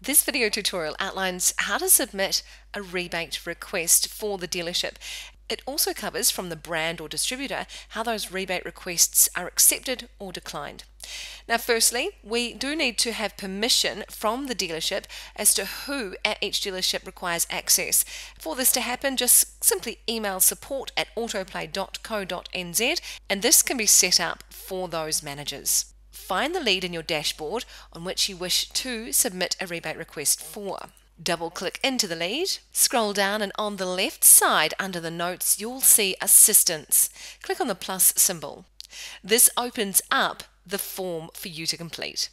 This video tutorial outlines how to submit a rebate request for the dealership. It also covers from the brand or distributor how those rebate requests are accepted or declined. Now firstly, we do need to have permission from the dealership as to who at each dealership requires access. For this to happen, just simply email support@autoplay.co.nz and this can be set up for those managers. Find the lead in your dashboard on which you wish to submit a rebate request for. Double click into the lead, scroll down, and on the left side under the notes you'll see assistance. Click on the plus symbol. This opens up the form for you to complete.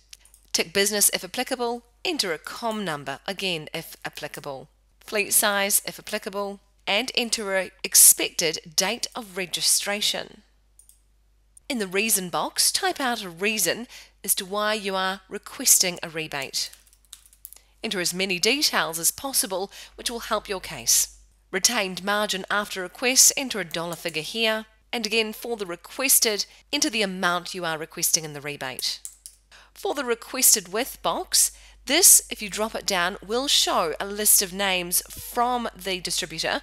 Tick business if applicable, enter a COM number again if applicable, fleet size if applicable, and enter an expected date of registration. In the reason box, type out a reason as to why you are requesting a rebate. Enter as many details as possible, which will help your case. Retained margin after request, enter a dollar figure here, and again for the requested, enter the amount you are requesting in the rebate. For the requested with box, this, if you drop it down, will show a list of names from the distributor,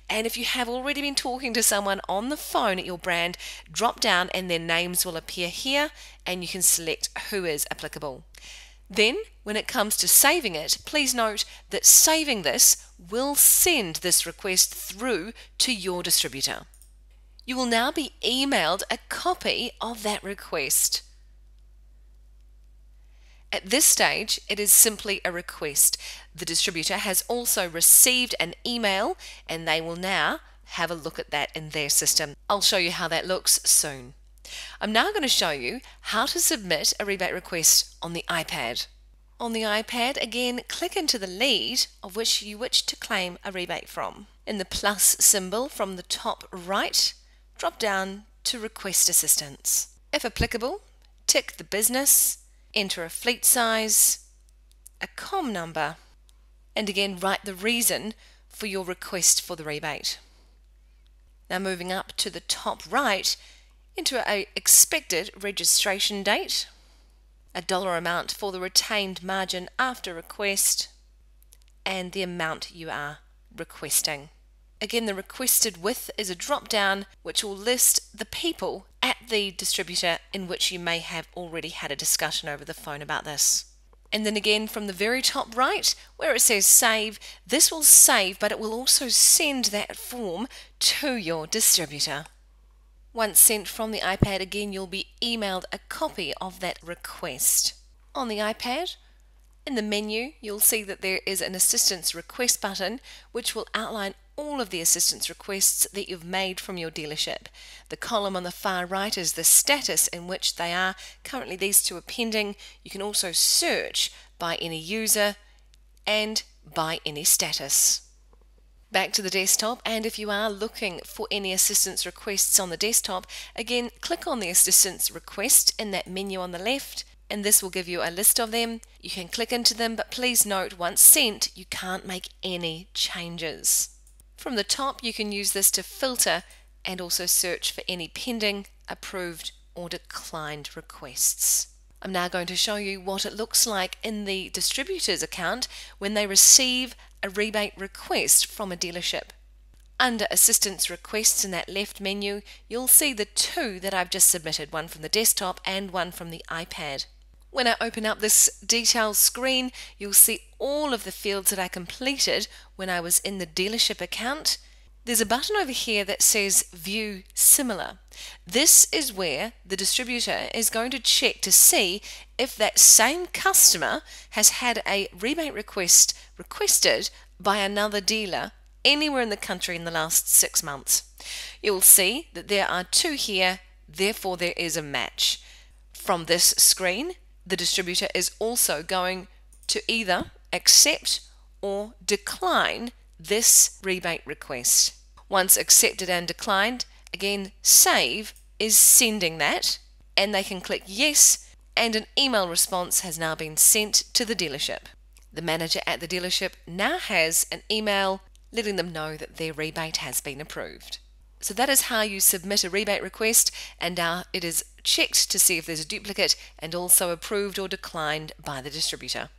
and if you have already been talking to someone on the phone at your brand, drop down and their names will appear here and you can select who is applicable. Then, when it comes to saving it, please note that saving this will send this request through to your distributor. You will now be emailed a copy of that request. At this stage, it is simply a request. The distributor has also received an email and they will now have a look at that in their system. I'll show you how that looks soon. I'm now going to show you how to submit a rebate request on the iPad. On the iPad, again, click into the lead of which you wish to claim a rebate from. In the plus symbol from the top right, drop down to request assistance. If applicable, tick the business, enter a fleet size, a COM number, and again write the reason for your request for the rebate. Now moving up to the top right, enter an expected registration date, a dollar amount for the retained margin after request, and the amount you are requesting. Again, the requested with is a drop down which will list the people at the distributor in which you may have already had a discussion over the phone about this. And then again from the very top right where it says save, this will save, but it will also send that form to your distributor. Once sent from the iPad, again you'll be emailed a copy of that request. On the iPad, in the menu you'll see that there is an assistance request button which will outline all of the assistance requests that you've made from your dealership. The column on the far right is the status in which they are. Currently these two are pending. You can also search by any user and by any status. Back to the desktop, and if you are looking for any assistance requests on the desktop, again click on the assistance request in that menu on the left and this will give you a list of them. You can click into them, but please note once sent you can't make any changes. From the top you can use this to filter and also search for any pending, approved or declined requests. I'm now going to show you what it looks like in the distributor's account when they receive a rebate request from a dealership. Under assistance requests in that left menu you'll see the two that I've just submitted, one from the desktop and one from the iPad. When I open up this details screen, you'll see all of the fields that I completed when I was in the dealership account. There's a button over here that says View Similar. This is where the distributor is going to check to see if that same customer has had a rebate request requested by another dealer anywhere in the country in the last 6 months. You'll see that there are two here, therefore there is a match. From this screen, the distributor is also going to either accept or decline this rebate request. Once accepted and declined, again save is sending that and they can click yes and an email response has now been sent to the dealership. The manager at the dealership now has an email letting them know that their rebate has been approved. So that is how you submit a rebate request, and now it is checked to see if there's a duplicate and also approved or declined by the distributor.